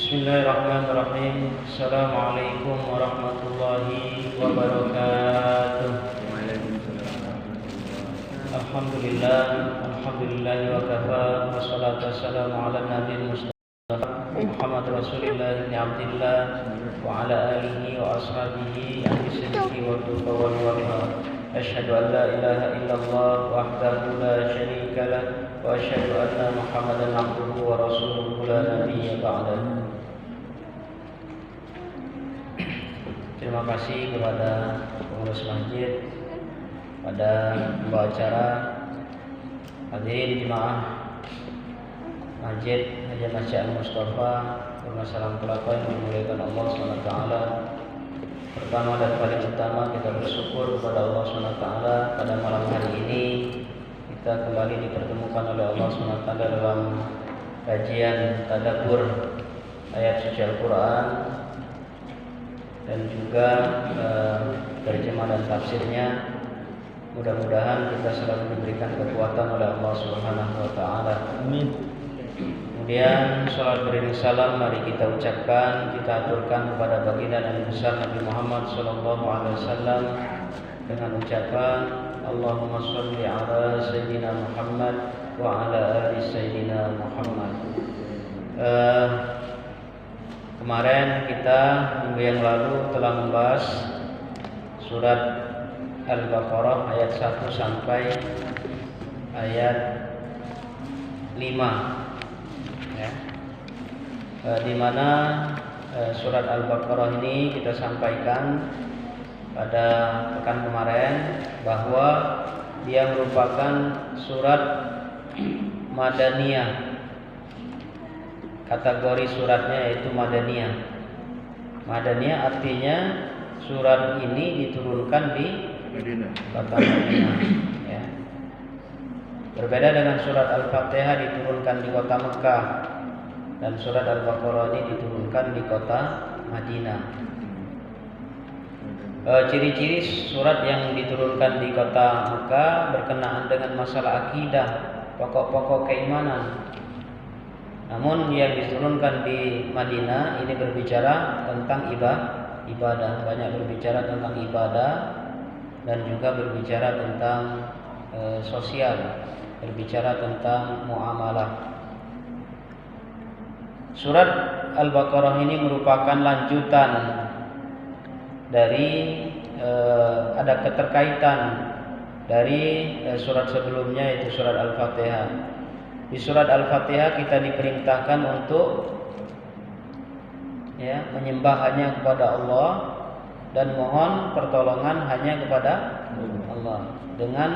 Bismillahirrahmanirrahim. Assalamualaikum warahmatullahi wabarakatuh. Alhamdulillah wa kafa. Wassalatu wassalamu ala nabiyil mustafa Muhammad Rasulillah ibn Abdillah wa ala alihi wa ashabihi ahli sidqi wa tuqa wal wara. Asyhadu an la ilaha illallah wahdahu la syarika lah wa asyhadu anna Muhammadan abduhu wa rasuluhu la nabiyya ba'dahu. Terima kasih kepada pengurus masjid, pada pembawa acara, hadirin jemaah masjid Haji Masjid Al-Mustafa, dengan salam kelapa yang dimuliakan Allah SWT. Pertama dan paling utama kita bersyukur kepada Allah SWT pada malam hari ini kita kembali dipertemukan oleh Allah SWT dalam kajian tadabbur ayat suci Al-Quran dan juga terjemah dan tafsirnya. Mudah-mudahan kita selalu diberikan kekuatan oleh Allah Subhanahu wa taala. Amin. Kemudian salat beriring salam mari kita ucapkan, kita aturkan kepada baginda Nabi besar Nabi Muhammad sallallahu alaihi wasallam dengan ucapan Allahumma shalli ala sayyidina Muhammad wa ala ali sayyidina Muhammad. Kemarin kita minggu yang lalu telah membahas surat Al-Baqarah ayat 1 sampai ayat 5 ya. Di mana surat Al-Baqarah ini kita sampaikan pada pekan kemarin bahwa dia merupakan surat Madaniyah. Kategori suratnya yaitu Madaniyah. Madaniyah artinya surat ini diturunkan di kota Madinah. Ya. Berbeda dengan surat Al-Fatihah diturunkan di kota Mekah dan surat Al-Baqarah ini diturunkan di kota Madinah. Ciri-ciri surat yang diturunkan di kota Mekah berkenaan dengan masalah akidah, pokok-pokok keimanan. Namun yang diturunkan di Madinah ini berbicara tentang ibadah, banyak berbicara tentang ibadah dan juga berbicara tentang sosial, berbicara tentang muamalah. Surat Al-Baqarah ini merupakan lanjutan dari ada keterkaitan dari surat sebelumnya yaitu surat Al-Fatihah. Di surat Al-Fatihah kita diperintahkan untuk menyembah hanya kepada Allah dan mohon pertolongan hanya kepada Allah dengan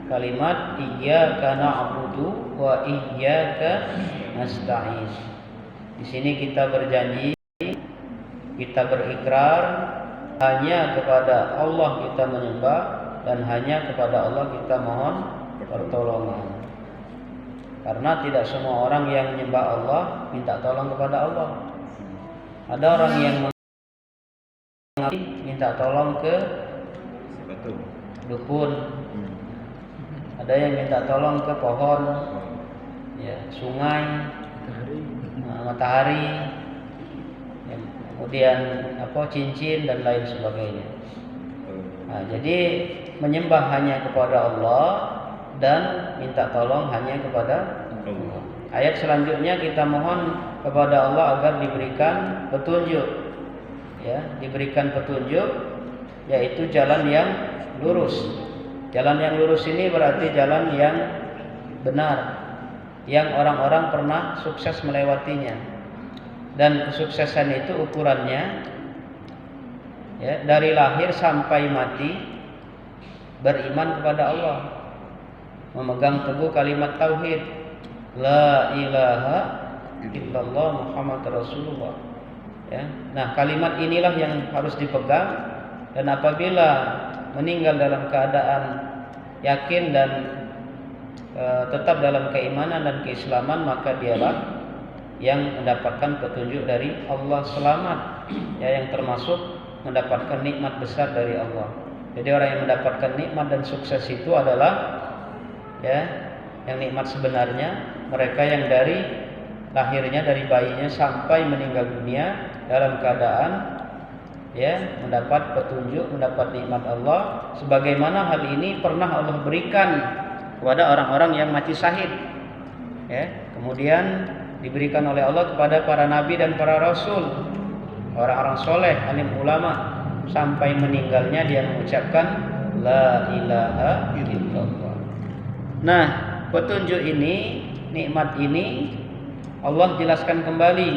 kalimat iyyaka na'budu wa iyyaka nasta'in. Di sini kita berjanji, kita berikrar hanya kepada Allah kita menyembah dan hanya kepada Allah kita mohon pertolongan. Karena tidak semua orang yang menyembah Allah minta tolong kepada Allah. Ada orang yang minta tolong ke dukun. Ada yang minta tolong ke pohon, sungai, matahari, kemudian cincin dan lain sebagainya. Nah, jadi menyembah hanya kepada Allah dan minta tolong hanya kepada Allah. Ayat selanjutnya kita mohon kepada Allah agar diberikan petunjuk, diberikan petunjuk, yaitu jalan yang lurus. Jalan yang lurus ini berarti jalan yang benar, yang orang-orang pernah sukses melewatinya. Dan kesuksesan itu ukurannya dari lahir sampai mati beriman kepada Allah, memegang teguh kalimat tauhid la ilaha illallah Muhammad Rasulullah. Nah, kalimat inilah yang harus dipegang, dan apabila meninggal dalam keadaan yakin dan tetap dalam keimanan dan keislaman, maka dialah yang mendapatkan petunjuk dari Allah, selamat, yang termasuk mendapatkan nikmat besar dari Allah. Jadi orang yang mendapatkan nikmat dan sukses itu adalah yang nikmat sebenarnya mereka yang dari lahirnya dari bayinya sampai meninggal dunia dalam keadaan mendapat petunjuk, mendapat nikmat Allah, sebagaimana hal ini pernah Allah berikan kepada orang-orang yang mati syahid. Kemudian diberikan oleh Allah kepada para nabi dan para rasul, orang-orang soleh, alim ulama, sampai meninggalnya dia mengucapkan la ilaha illallah. Nah, petunjuk ini, nikmat ini Allah jelaskan kembali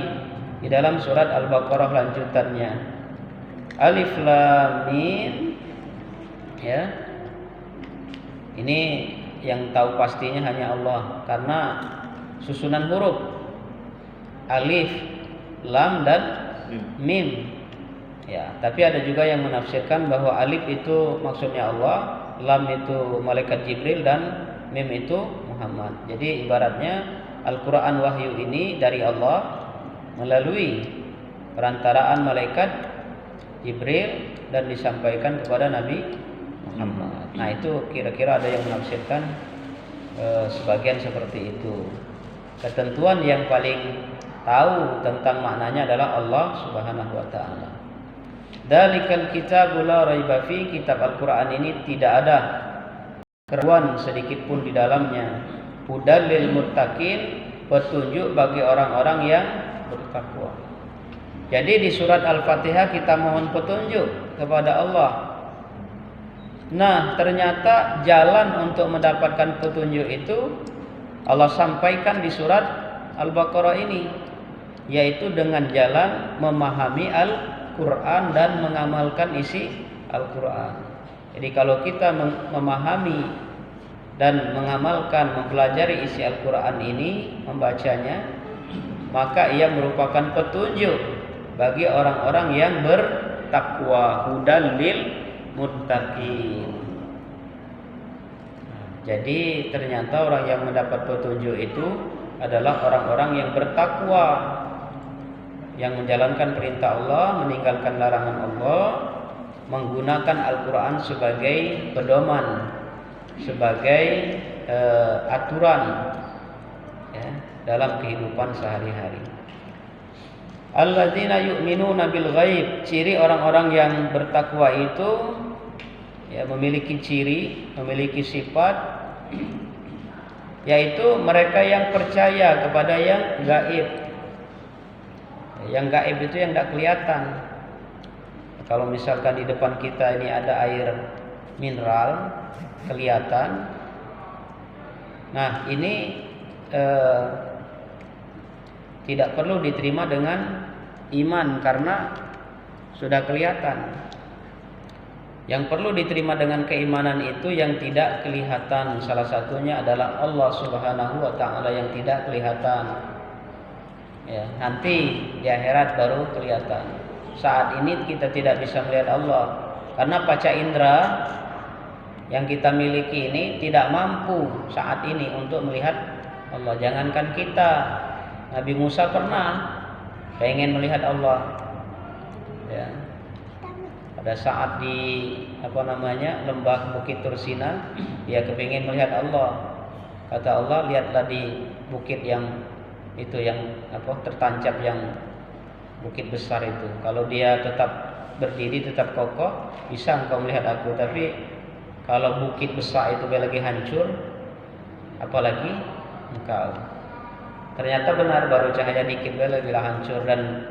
di dalam surat Al-Baqarah lanjutannya. Alif Lam Mim, ini yang tahu pastinya hanya Allah, karena susunan huruf alif, lam dan mim. Tapi ada juga yang menafsirkan bahwa alif itu maksudnya Allah, lam itu malaikat Jibril, dan mim itu Muhammad. Jadi ibaratnya Al-Quran wahyu ini dari Allah melalui perantaraan malaikat Jibril dan disampaikan kepada Nabi Muhammad. Nah, itu kira-kira ada yang menafsirkan sebagian seperti itu. Ketentuan yang paling tahu tentang maknanya adalah Allah Subhanahu wa taala. Dalikal kitabul la raiba fi, kitab Al-Qur'an ini tidak ada keraguan sedikit pun di dalamnya. Hudal lil muttaqin, petunjuk bagi orang-orang yang bertakwa. Jadi di surat Al-Fatihah kita mohon petunjuk kepada Allah. Nah, ternyata jalan untuk mendapatkan petunjuk itu Allah sampaikan di surat Al-Baqarah ini, yaitu dengan jalan memahami Al-Quran dan mengamalkan isi Al-Quran. Jadi kalau kita memahami dan mengamalkan, mempelajari isi Al-Quran ini, membacanya, maka ia merupakan petunjuk bagi orang-orang yang bertakwa, hudal lil muttaqin. Jadi ternyata orang yang mendapat petunjuk itu adalah orang-orang yang bertakwa, yang menjalankan perintah Allah, meninggalkan larangan Allah, menggunakan Al-Quran sebagai pedoman, sebagai aturan dalam kehidupan sehari-hari. Alladzina yu'minuna bil ghaib, ciri orang-orang yang bertakwa itu memiliki ciri, memiliki sifat, yaitu mereka yang percaya kepada yang gaib. Yang gaib itu yang tidak kelihatan. Kalau misalkan di depan kita ini ada air mineral kelihatan, nah ini tidak perlu diterima dengan iman karena sudah kelihatan. Yang perlu diterima dengan keimanan itu yang tidak kelihatan. Salah satunya adalah Allah Subhanahu wa taala yang tidak kelihatan. Nanti di akhirat baru kelihatan. Saat ini kita tidak bisa melihat Allah karena panca indera yang kita miliki ini tidak mampu saat ini untuk melihat Allah. Jangankan kita, Nabi Musa pernah pengen melihat Allah. Pada saat di lembah Bukit Tursina, dia kepingin melihat Allah. Kata Allah, lihatlah di bukit yang itu tertancap, yang bukit besar itu. Kalau dia tetap berdiri, tetap kokoh, bisa engkau melihat aku. Tapi kalau bukit besar itu lagi hancur, apalagi engkau. Ternyata benar, baru cahaya dikit lagi hancur. Dan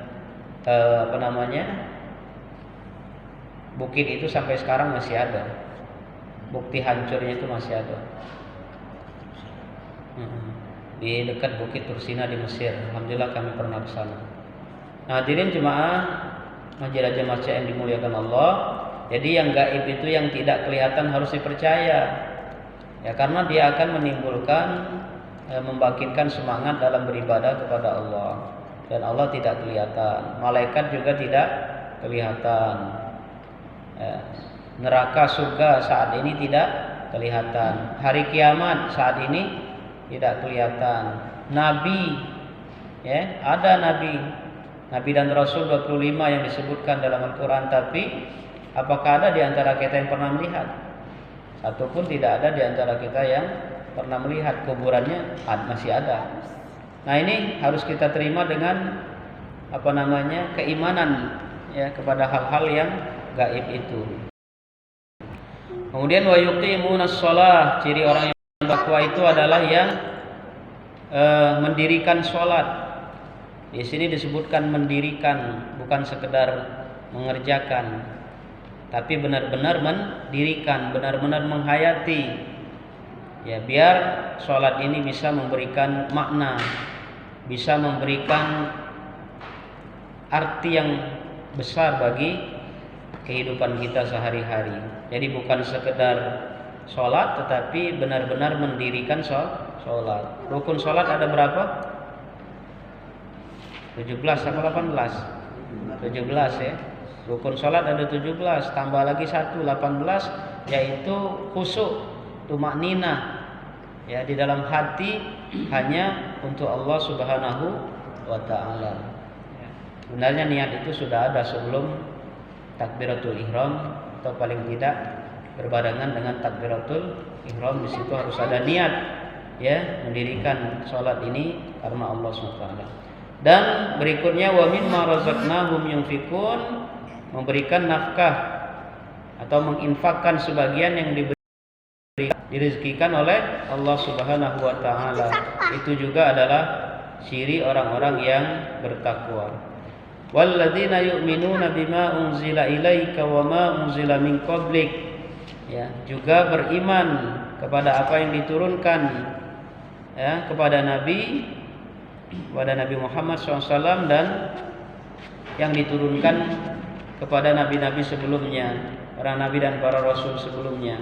bukit itu sampai sekarang masih ada. Bukti hancurnya itu masih ada. Di dekat Bukit Tursina di Mesir. Alhamdulillah kami pernah ke sana. Nah, hadirin jemaah Masjid Jamaah yang dimuliakan Allah. Jadi yang gaib itu yang tidak kelihatan harus dipercaya. Karena dia akan menimbulkan, membangkitkan semangat dalam beribadah kepada Allah. Dan Allah tidak kelihatan. Malaikat juga tidak kelihatan. Neraka surga saat ini tidak kelihatan. Hari kiamat saat ini tidak kelihatan. Nabi, ada Nabi dan Rasul 25 yang disebutkan dalam Al-Quran. Tapi apakah ada di antara kita yang pernah melihat? Satu pun tidak ada di antara kita yang pernah melihat. Kuburannya masih ada. Nah, ini harus kita terima dengan keimanan ya kepada hal-hal yang gaib itu. Kemudian wa yuqimunas shalah, ciri orang yang bertakwa itu adalah yang mendirikan sholat. Di sini disebutkan mendirikan, bukan sekedar mengerjakan, tapi benar-benar mendirikan, benar-benar menghayati. Ya, biar sholat ini bisa memberikan makna, bisa memberikan arti yang besar bagi kehidupan kita sehari-hari. Jadi bukan sekedar sholat, tetapi benar-benar mendirikan sholat. Rukun sholat ada berapa? 17 atau 18? 17 ya. Rukun sholat ada 17, tambah lagi 1, 18, yaitu khusyuk, tumakninah ya, di dalam hati hanya untuk Allah Subhanahu wa ta'ala. Sebenarnya niat itu sudah ada sebelum takbiratul ihram, atau paling tidak berbarengan dengan takbiratul ihram. Di situ harus ada niat ya, mendirikan sholat ini karena Allah SWT. Dan berikutnya wa mimma razaqnahum yunfikun, memberikan nafkah atau menginfakkan sebagian yang direzekikan oleh Allah Subhanahu wa ta'ala. Itu juga adalah ciri orang-orang yang bertakwa. Walladzina yu'minuna bima unzila ilaika wa ma unzila min qablik, ya, juga beriman kepada apa yang diturunkan ya kepada Nabi Muhammad SAW dan yang diturunkan kepada nabi-nabi sebelumnya, para nabi dan para rasul sebelumnya.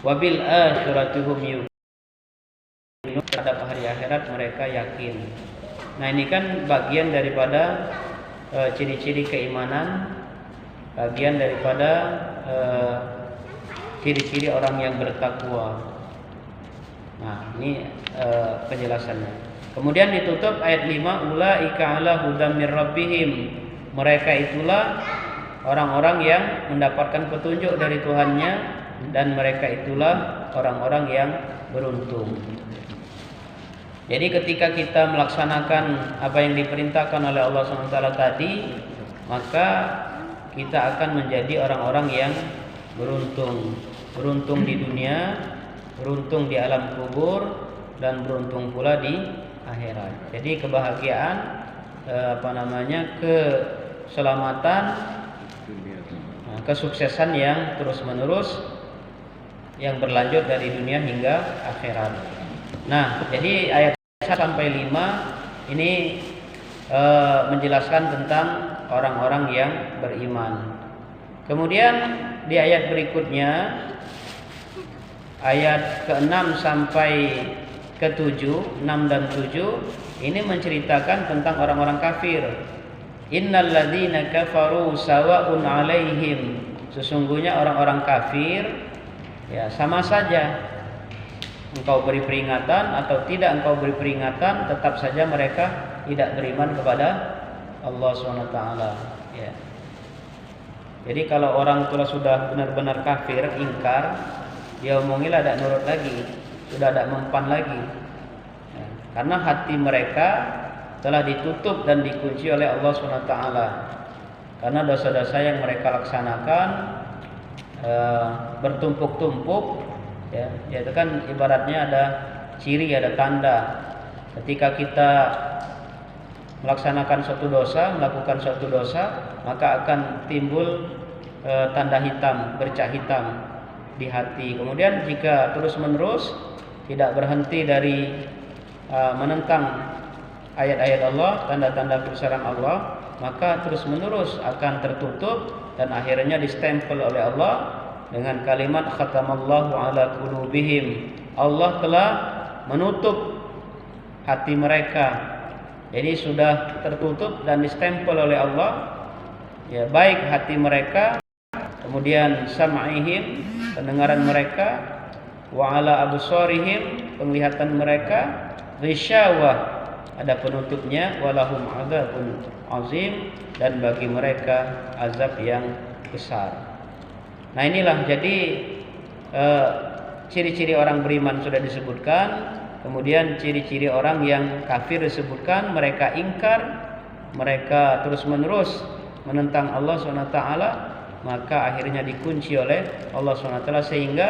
Wabil akhirati hum yuqinun, terhadap hari akhirat mereka yakin. Nah, ini kan bagian daripada ciri-ciri keimanan, bagian daripada ciri-ciri orang yang bertakwa. Nah, ini penjelasannya. Kemudian ditutup ayat 5, ulaika ala hudam mir rabbihim, mereka itulah orang-orang yang mendapatkan petunjuk dari Tuhannya, dan mereka itulah orang-orang yang beruntung. Jadi ketika kita melaksanakan apa yang diperintahkan oleh Allah SWT tadi, maka kita akan menjadi orang-orang yang beruntung. Beruntung di dunia, beruntung di alam kubur, dan beruntung pula di akhirat. Jadi kebahagiaan, keselamatan, kesuksesan yang terus-menerus, yang berlanjut dari dunia hingga akhirat. Nah, jadi ayat 1 sampai 5 ini menjelaskan tentang orang-orang yang beriman. Kemudian di ayat berikutnya, ayat ke-6 sampai ke-7, 6 dan 7, ini menceritakan tentang orang-orang kafir. Innal ladzina kafaru sawa'un 'alaihim, sesungguhnya orang-orang kafir ya sama saja. Engkau beri peringatan atau tidak engkau beri peringatan, tetap saja mereka tidak beriman kepada Allah SWT ya. Jadi kalau orang tua sudah benar-benar kafir, ingkar, dia omongilah tidak nurut lagi, sudah tidak mempan lagi ya. Karena hati mereka telah ditutup dan dikunci oleh Allah SWT, karena dosa-dosa yang mereka laksanakan bertumpuk-tumpuk ya, itu kan ibaratnya ada ciri, ada tanda. Ketika kita melaksanakan suatu dosa, melakukan suatu dosa, maka akan timbul tanda hitam, bercak hitam di hati. Kemudian jika terus-menerus tidak berhenti dari menentang ayat-ayat Allah, tanda-tanda kebesaran Allah, maka terus-menerus akan tertutup dan akhirnya distempel oleh Allah dengan kalimat khatamallahu ala qulubihim. Allah telah menutup hati mereka. Jadi sudah tertutup dan distempel oleh Allah ya, baik hati mereka, kemudian sam'ihim, pendengaran mereka, wa ala absarihim, penglihatan mereka, ghisyawah, ada penutupnya, walahum adzabun azim, dan bagi mereka azab yang besar. Nah, inilah jadi ciri-ciri orang beriman sudah disebutkan. Kemudian ciri-ciri orang yang kafir disebutkan, mereka ingkar, mereka terus-menerus menentang Allah SWT, maka akhirnya dikunci oleh Allah SWT sehingga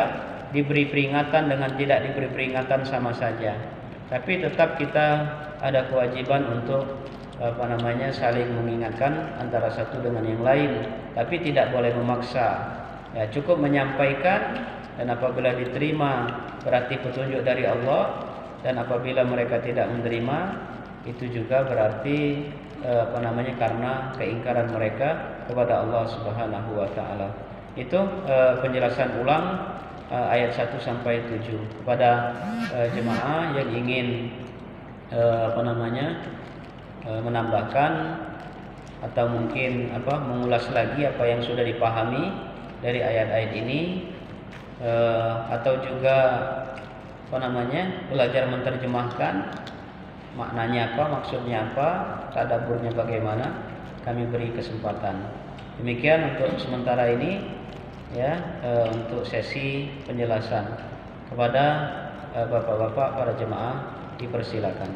diberi peringatan dengan tidak diberi peringatan sama saja. Tapi tetap kita ada kewajiban untuk saling mengingatkan antara satu dengan yang lain, tapi tidak boleh memaksa. Ya, cukup menyampaikan, dan apabila diterima berarti petunjuk dari Allah, dan apabila mereka tidak menerima itu juga berarti karena keingkaran mereka kepada Allah Subhanahu wa taala. Itu penjelasan ulang ayat 1 sampai 7 kepada jemaah yang ingin menambahkan atau mungkin mengulas lagi apa yang sudah dipahami dari ayat-ayat ini, atau juga belajar menerjemahkan maknanya apa, maksudnya apa, tadabburnya bagaimana, kami beri kesempatan. Demikian untuk sementara ini ya, untuk sesi penjelasan. Kepada bapak-bapak para jemaah dipersilakan.